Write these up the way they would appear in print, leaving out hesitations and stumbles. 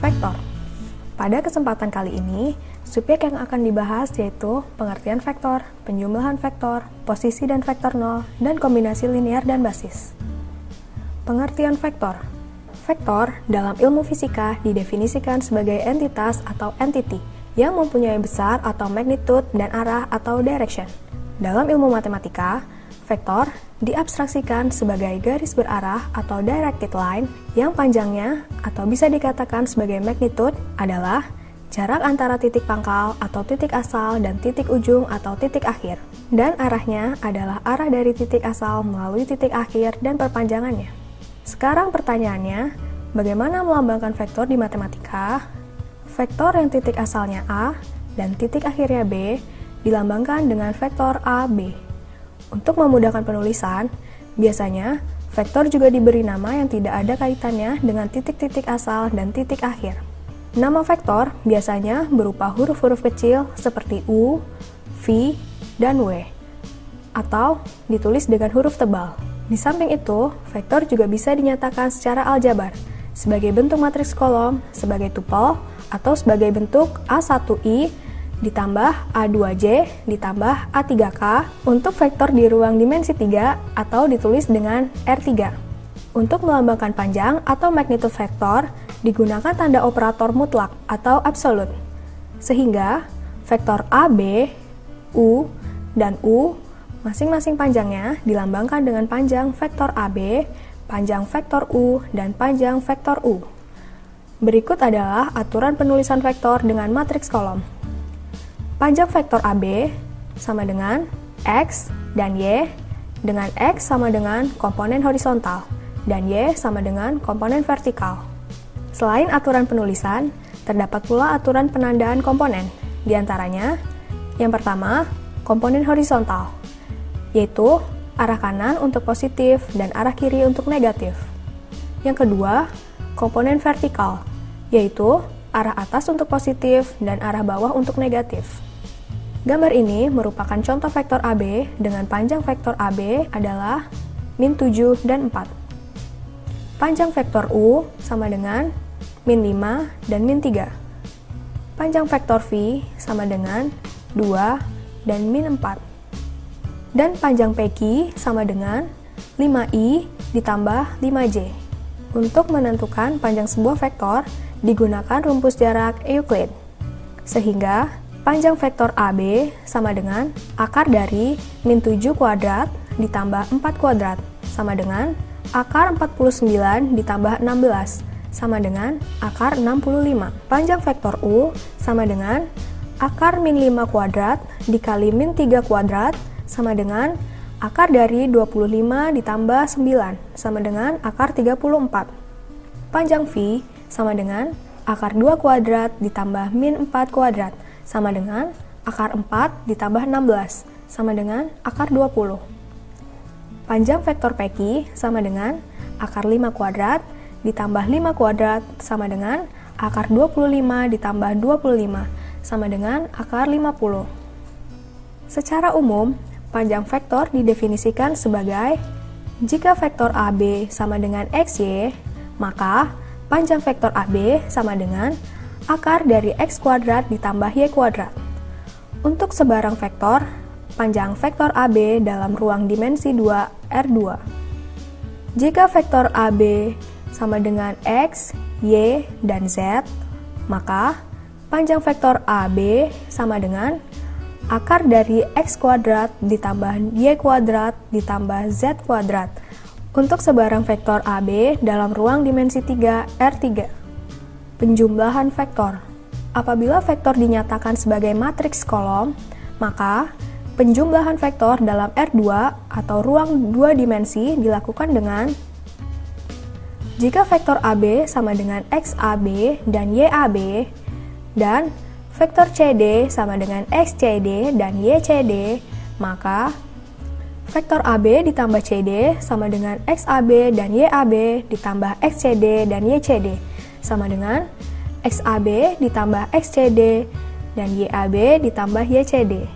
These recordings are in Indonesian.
Vektor. Pada kesempatan kali ini, subjek yang akan dibahas yaitu pengertian vektor, penjumlahan vektor, posisi dan vektor nol, dan kombinasi linear dan basis. Pengertian vektor. Vektor dalam ilmu fisika didefinisikan sebagai entitas atau entity yang mempunyai besar atau magnitude dan arah atau direction. Dalam ilmu matematika, vektor diabstraksikan sebagai garis berarah atau directed line yang panjangnya atau bisa dikatakan sebagai magnitude adalah jarak antara titik pangkal atau titik asal dan titik ujung atau titik akhir. Dan arahnya adalah arah dari titik asal melalui titik akhir dan perpanjangannya. Sekarang pertanyaannya, bagaimana melambangkan vektor di matematika? Vektor yang titik asalnya A dan titik akhirnya B dilambangkan dengan vektor AB. Untuk memudahkan penulisan, biasanya vektor juga diberi nama yang tidak ada kaitannya dengan titik-titik asal dan titik akhir. Nama vektor biasanya berupa huruf-huruf kecil seperti U, V, dan W, atau ditulis dengan huruf tebal. Di samping itu, vektor juga bisa dinyatakan secara aljabar, sebagai bentuk matriks kolom, sebagai tuple, atau sebagai bentuk A1I ditambah A2J ditambah A3K untuk vektor di ruang dimensi 3 atau ditulis dengan R3. Untuk melambangkan panjang atau magnitude vektor digunakan tanda operator mutlak atau absolute. Sehingga vektor AB, U, dan U masing-masing panjangnya dilambangkan dengan panjang vektor AB, panjang vektor U, dan panjang vektor U. Berikut adalah aturan penulisan vektor dengan matriks kolom. Panjang vektor AB sama dengan X dan Y, dengan X sama dengan komponen horizontal, dan Y sama dengan komponen vertikal. Selain aturan penulisan, terdapat pula aturan penandaan komponen. Di antaranya, yang pertama, komponen horizontal, yaitu arah kanan untuk positif dan arah kiri untuk negatif. Yang kedua, komponen vertikal, yaitu arah atas untuk positif dan arah bawah untuk negatif. Gambar ini merupakan contoh vektor AB dengan panjang vektor AB adalah min 7 dan 4. Panjang vektor U sama dengan min 5 dan min 3. Panjang vektor V sama dengan 2 dan min 4. Dan panjang PQ sama dengan 5I ditambah 5J. Untuk menentukan panjang sebuah vektor, digunakan rumus jarak Euclid. Sehingga panjang vektor AB sama dengan akar dari min 7 kuadrat ditambah 4 kuadrat sama dengan akar 49 ditambah 16 sama dengan akar 65. Panjang vektor U sama dengan akar min 5 kuadrat dikali min 3 kuadrat sama dengan akar dari 25 ditambah 9 sama dengan akar 34. Panjang V sama dengan akar 2 kuadrat ditambah min 4 kuadrat sama dengan akar 4 ditambah 16, sama dengan akar 20. Panjang vektor PQ sama dengan akar 5 kuadrat ditambah 5 kuadrat sama dengan akar 25 ditambah 25, sama dengan akar 50. Secara umum, panjang vektor didefinisikan sebagai jika vektor AB sama dengan XY, maka panjang vektor AB sama dengan akar dari X kuadrat ditambah Y kuadrat. Untuk sebarang vektor, panjang vektor AB dalam ruang dimensi 2 R2. Jika vektor AB sama dengan X, Y, dan Z, maka panjang vektor AB sama dengan akar dari X kuadrat ditambah Y kuadrat ditambah Z kuadrat. Untuk sebarang vektor AB dalam ruang dimensi 3 R3. Penjumlahan vektor. Apabila vektor dinyatakan sebagai matriks kolom, maka penjumlahan vektor dalam R2 atau ruang 2 dimensi dilakukan dengan jika vektor AB sama dengan XAB dan YAB, dan vektor CD sama dengan XCD dan YCD, maka vektor AB ditambah CD sama dengan XAB dan YAB ditambah XCD dan YCD, sama dengan XAB ditambah XCD dan YAB ditambah YCD.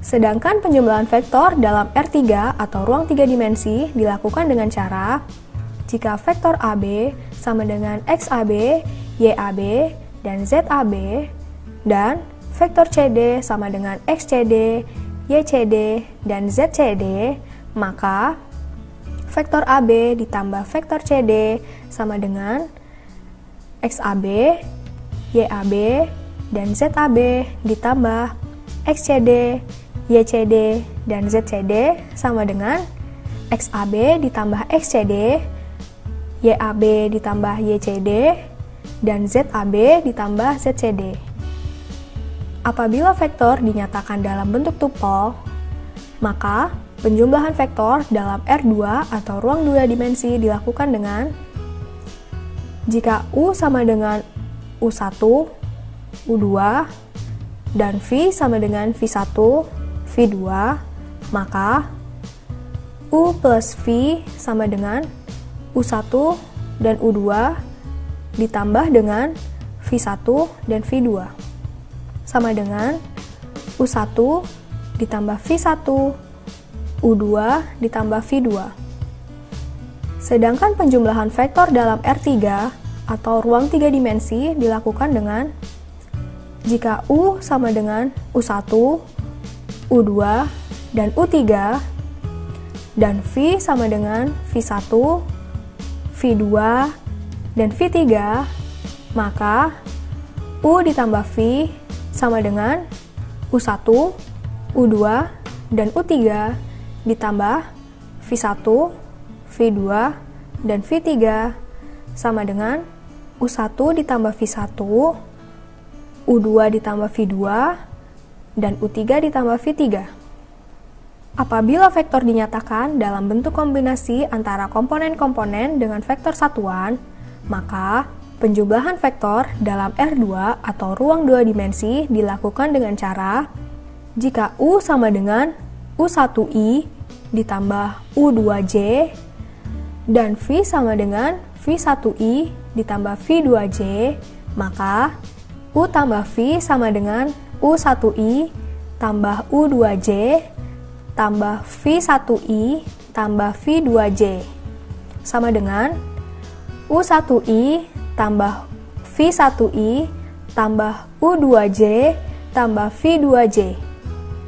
Sedangkan penjumlahan vektor dalam R3 atau ruang 3 dimensi dilakukan dengan cara jika vektor AB sama dengan XAB, YAB, dan ZAB, dan vektor CD sama dengan XCD, YCD, dan ZCD, maka vektor AB ditambah vektor CD sama dengan XAB, YAB, dan ZAB ditambah XCD, YCD, dan ZCD sama dengan XAB ditambah XCD, YAB ditambah YCD, dan ZAB ditambah ZCD. Apabila vektor dinyatakan dalam bentuk tupel, maka penjumlahan vektor dalam R2 atau ruang 2 dimensi dilakukan dengan jika U sama dengan U1, U2, dan V sama dengan V1, V2, maka U plus V sama dengan U1 dan U2 ditambah dengan V1 dan V2 sama dengan U1 ditambah V1, U2 ditambah V2. Sedangkan penjumlahan vektor dalam R3 atau ruang 3 dimensi dilakukan dengan jika U sama dengan U1, U2, dan U3, dan V sama dengan V1, V2, dan V3, maka U ditambah V sama dengan U1, U2, dan U3 ditambah V1, V2, dan V3 sama dengan U1 ditambah V1, U2 ditambah V2, dan U3 ditambah V3. Apabila vektor dinyatakan dalam bentuk kombinasi antara komponen-komponen dengan vektor satuan, maka penjumlahan vektor dalam R2 atau ruang 2 dimensi dilakukan dengan cara jika U sama dengan U1I ditambah U2J dan V sama dengan V1I ditambah V2J, maka U tambah V sama dengan U1I tambah U2J tambah V1I tambah V2J sama dengan U1I tambah V1I tambah U2J tambah V2J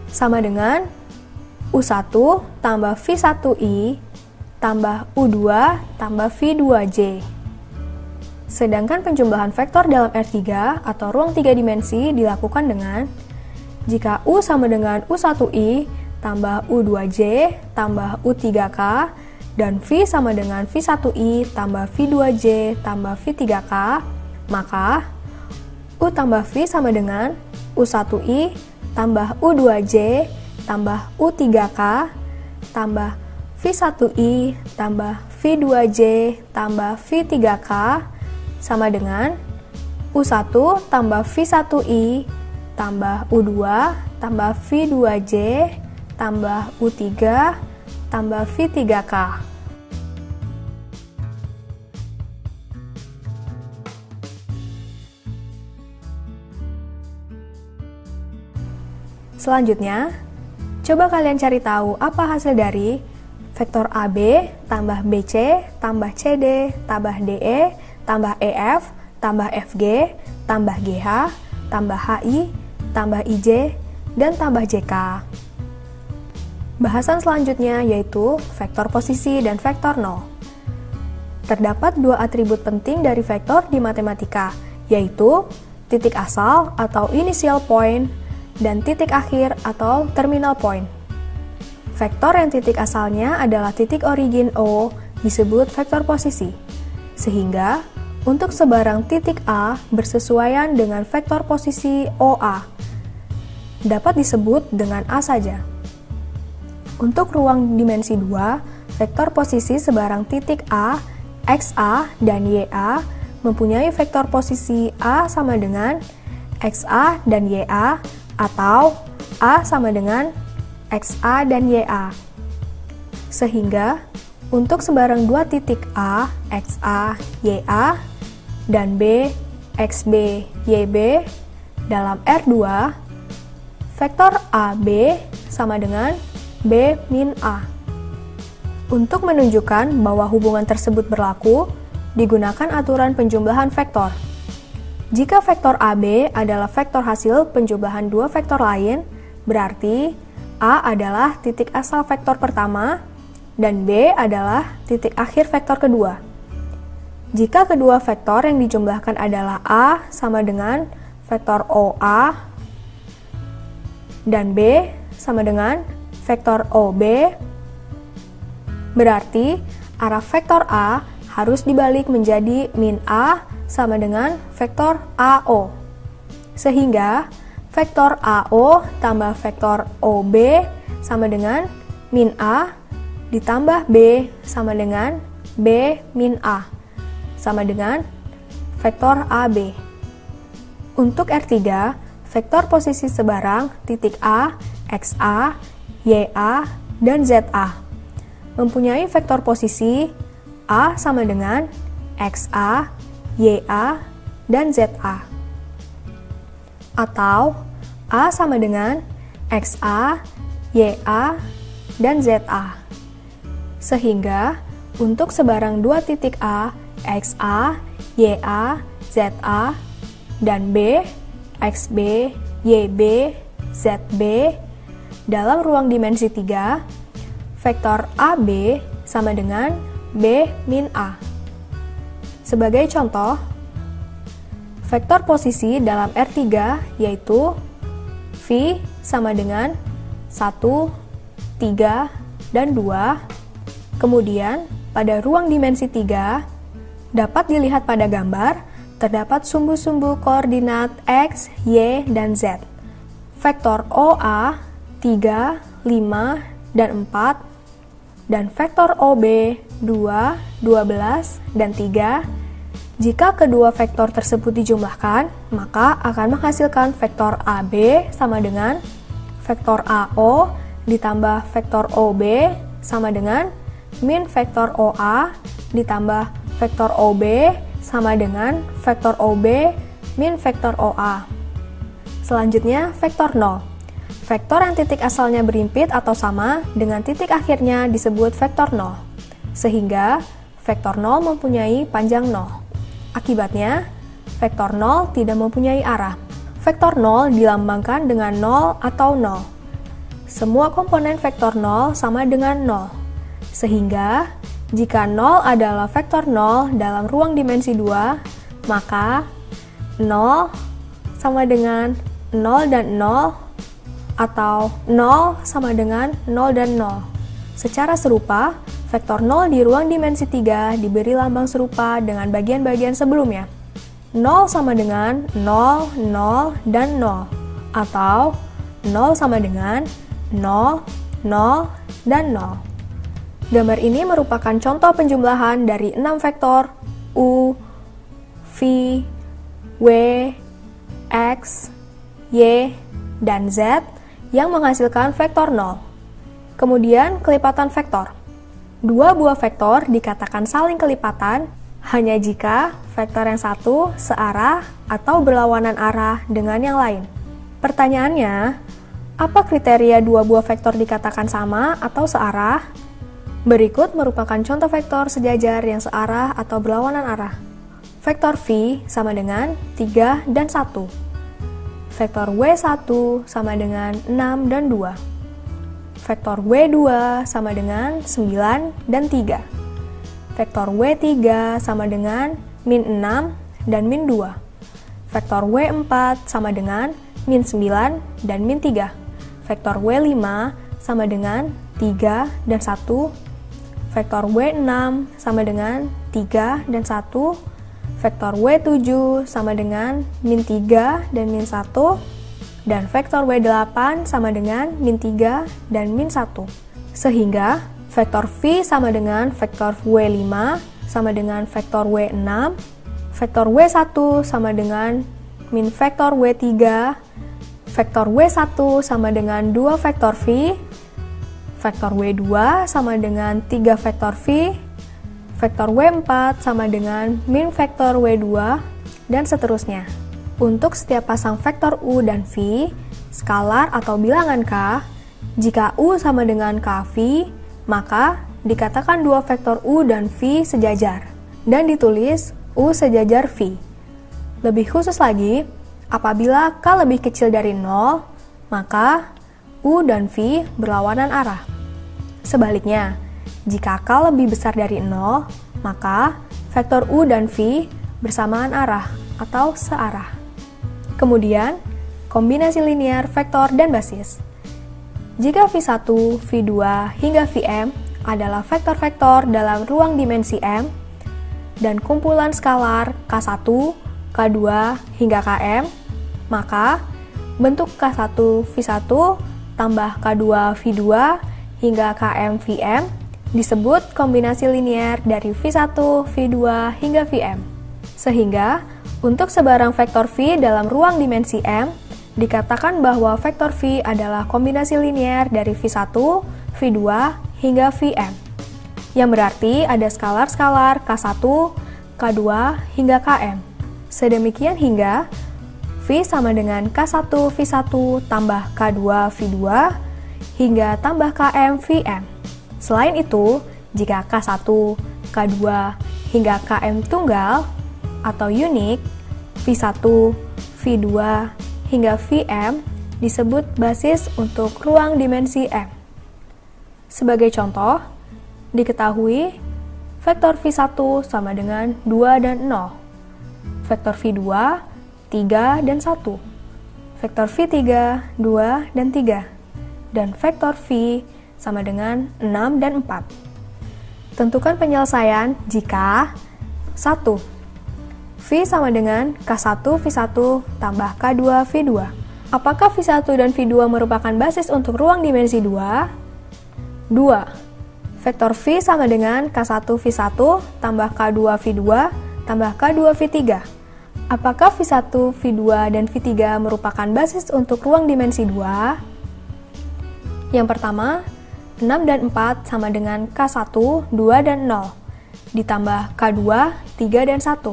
sama dengan U1 tambah V1I tambah U2 tambah V2J. Sedangkan penjumlahan vektor dalam R3 atau ruang 3 dimensi dilakukan dengan jika U sama dengan U1I tambah U2J tambah U3K dan V sama dengan V1I tambah V2J tambah V3K, maka U tambah V sama dengan U1I tambah U2J tambah U3K tambah V1I tambah V2J tambah V3K sama dengan U1 tambah V1I tambah U2 tambah V2J tambah U3 tambah V3K. Selanjutnya, coba kalian cari tahu apa hasil dari vektor AB tambah BC tambah CD tambah DE tambah EF tambah FG tambah GH tambah HI tambah IJ dan tambah JK. Bahasan selanjutnya yaitu vektor posisi dan vektor nol. Terdapat dua atribut penting dari vektor di matematika, yaitu titik asal atau initial point dan titik akhir atau terminal point. Vektor yang titik asalnya adalah titik origin O disebut vektor posisi, sehingga untuk sebarang titik A bersesuaian dengan vektor posisi OA dapat disebut dengan A saja. Untuk ruang dimensi 2, vektor posisi sebarang titik A, XA, dan YA mempunyai vektor posisi A sama dengan XA dan YA atau A sama dengan XA dan YA. Sehingga, untuk sebarang dua titik A, XA, YA, dan B, XB, YB dalam R2, vektor AB sama dengan B min A. Untuk menunjukkan bahwa hubungan tersebut berlaku, digunakan aturan penjumlahan vektor. Jika vektor AB adalah vektor hasil penjumlahan dua vektor lain, berarti A adalah titik asal vektor pertama dan B adalah titik akhir vektor kedua. Jika kedua vektor yang dijumlahkan adalah A sama dengan vektor OA dan B sama dengan vektor OB, berarti arah vektor A harus dibalik menjadi min A sama dengan vektor AO. Sehingga vektor AO tambah vektor OB sama dengan min A ditambah B sama dengan B min A sama dengan vektor AB. Untuk R3, vektor posisi sebarang titik A, XA, YA, dan ZA mempunyai vektor posisi A sama dengan XA, YA, dan ZA. Atau A sama dengan XA, YA, dan ZA. Sehingga untuk sebarang dua titik A, XA, YA, ZA, dan B, XB, YB, ZB dalam ruang dimensi 3, vektor AB sama dengan B min A. Sebagai contoh, vektor posisi dalam R3 yaitu V sama dengan 1, 3, dan 2. Kemudian, pada ruang dimensi 3, dapat dilihat pada gambar, terdapat sumbu-sumbu koordinat X, Y, dan Z. Vektor OA 3, 5, dan 4, dan vektor OB 2, 12, dan 3. Jika kedua vektor tersebut dijumlahkan, maka akan menghasilkan vektor AB sama dengan vektor AO ditambah vektor OB sama dengan min vektor OA ditambah vektor OB sama dengan vektor OB min vektor OA. Selanjutnya, vektor 0. Vektor yang titik asalnya berimpit atau sama dengan titik akhirnya disebut vektor 0. Sehingga, vektor 0 mempunyai panjang 0. Akibatnya, vektor 0 tidak mempunyai arah. Vektor 0 dilambangkan dengan 0 atau 0. Semua komponen vektor 0 sama dengan 0. Sehingga, jika 0 adalah vektor 0 dalam ruang dimensi 2, maka 0 sama dengan 0 dan 0 atau 0 sama dengan 0 dan 0. Secara serupa, vektor 0 di ruang dimensi 3 diberi lambang serupa dengan bagian-bagian sebelumnya. 0 sama dengan 0, 0, dan 0 atau 0 sama dengan 0, 0, dan 0. Gambar ini merupakan contoh penjumlahan dari 6 vektor U, V, W, X, Y, dan Z yang menghasilkan vektor 0. Kemudian, kelipatan vektor. Dua buah vektor dikatakan saling kelipatan hanya jika vektor yang satu searah atau berlawanan arah dengan yang lain. Pertanyaannya, apa kriteria dua buah vektor dikatakan sama atau searah? Berikut merupakan contoh vektor sejajar yang searah atau berlawanan arah. Vektor V sama dengan 3 dan 1. Vektor W1 sama dengan 6 dan 2. Vektor W2 sama dengan 9 dan 3. Vektor W3 sama dengan min 6 dan min 2. Vektor W4 sama dengan min 9 dan min 3. Vektor W5 sama dengan 3 dan 1. Vektor W6 sama dengan 3 dan 1. Vektor W7 sama dengan min 3 dan min 1. Dan vektor W8 sama dengan min 3 dan min 1. Sehingga vektor V sama dengan vektor W5 sama dengan vektor W6. Vektor W1 sama dengan min vektor W3. Vektor W1 sama dengan 2 vektor V. Vektor W2 sama dengan 3 vektor V, vektor W4 sama dengan min vektor W2, dan seterusnya. Untuk setiap pasang vektor U dan V, skalar atau bilangan K, jika U sama dengan KV, maka dikatakan dua vektor U dan V sejajar, dan ditulis U sejajar V. Lebih khusus lagi, apabila K lebih kecil dari 0, maka U dan V berlawanan arah. Sebaliknya, jika K lebih besar dari 0, maka vektor U dan V bersamaan arah atau searah. Kemudian, kombinasi linear vektor dan basis. Jika V1, V2, hingga Vm adalah vektor-vektor dalam ruang dimensi M, dan kumpulan skalar K1, K2, hingga Km, maka bentuk K1, V1 tambah K2, V2 hingga Km, Vm disebut kombinasi linear dari V1, V2, hingga Vm. Sehingga, untuk sebarang vektor V dalam ruang dimensi M, dikatakan bahwa vektor V adalah kombinasi linear dari V1, V2, hingga Vm. Yang berarti ada skalar-skalar K1, K2, hingga Km. Sedemikian hingga V sama dengan K1, V1 tambah K2, V2 hingga tambah Km, Vm. Selain itu, jika K1, K2, hingga Km tunggal atau unik, V1, V2, hingga Vm disebut basis untuk ruang dimensi M. Sebagai contoh, diketahui vektor V1 sama dengan 2 dan 0, vektor V2, 3 dan 1, vektor V3, 2 dan 3, dan vektor V sama dengan 6 dan 4. Tentukan penyelesaian jika 1. V sama dengan K1 V1 tambah K2 V2. Apakah V1 dan V2 merupakan basis untuk ruang dimensi 2? 2. Vektor V sama dengan K1 V1 tambah K2 V2 tambah K2 V3. Apakah V1, V2, dan V3 merupakan basis untuk ruang dimensi 2? Yang pertama, 6 dan 4 sama dengan K1, 2 dan 0, ditambah K2, 3 dan 1.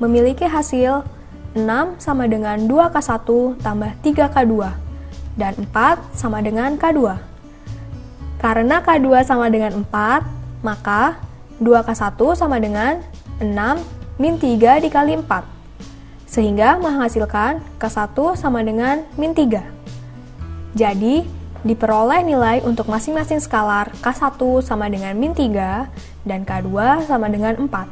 Memiliki hasil 6 sama dengan 2K1 tambah 3K2, dan 4 sama dengan K2. Karena K2 sama dengan 4, maka 2K1 sama dengan 6 min 3 dikali 4, sehingga menghasilkan K1 sama dengan min 3. Jadi, diperoleh nilai untuk masing-masing skalar K1 sama dengan min 3 dan K2 sama dengan 4.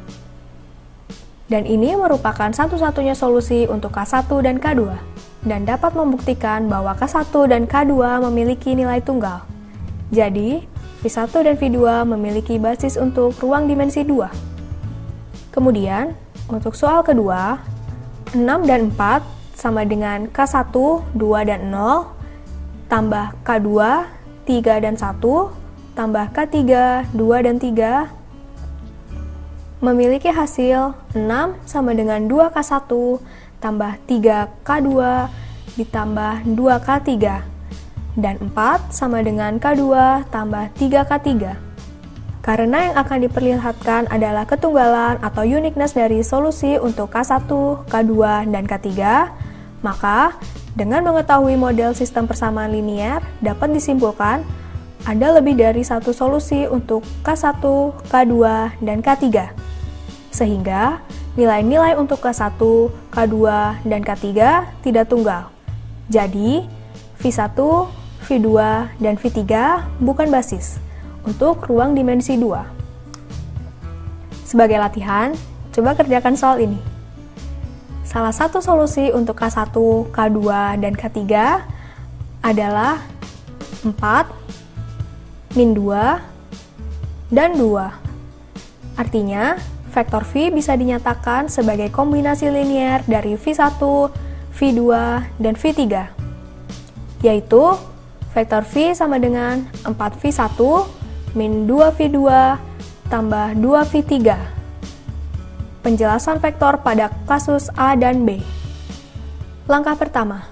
Dan ini merupakan satu-satunya solusi untuk K1 dan K2, dan dapat membuktikan bahwa K1 dan K2 memiliki nilai tunggal. Jadi, V1 dan V2 memiliki basis untuk ruang dimensi 2. Kemudian, untuk soal kedua, 6 dan 4 sama dengan K1, 2 dan 0, tambah K2, 3 dan 1, tambah K3, 2 dan 3, memiliki hasil 6 sama dengan 2K1 tambah 3K2 ditambah 2K3, dan 4 sama dengan K2 tambah 3K3. Karena yang akan diperlihatkan adalah ketunggalan atau uniqueness dari solusi untuk K1, K2, dan K3, maka dengan mengetahui model sistem persamaan linear dapat disimpulkan ada lebih dari satu solusi untuk K1, K2, dan K3. Sehingga nilai-nilai untuk K1, K2, dan K3 tidak tunggal. Jadi, V1, V2, dan V3 bukan basis untuk ruang dimensi 2. Sebagai latihan, coba kerjakan soal ini. Salah satu solusi untuk K1, K2, dan K3 adalah 4, min 2, dan 2. Artinya, vektor V bisa dinyatakan sebagai kombinasi linear dari V1, V2, dan V3, yaitu vektor V sama dengan 4V1 min 2V2 tambah 2V3. Penjelasan vektor pada kasus A dan B. Langkah pertama,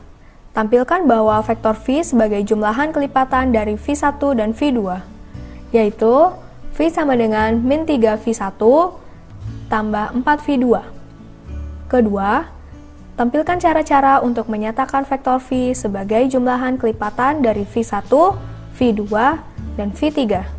tampilkan bahwa vektor V sebagai jumlahan kelipatan dari V1 dan V2, yaitu V sama dengan min 3V1 tambah 4V2. Kedua, tampilkan cara-cara untuk menyatakan vektor V sebagai jumlahan kelipatan dari V1, V2, dan V3.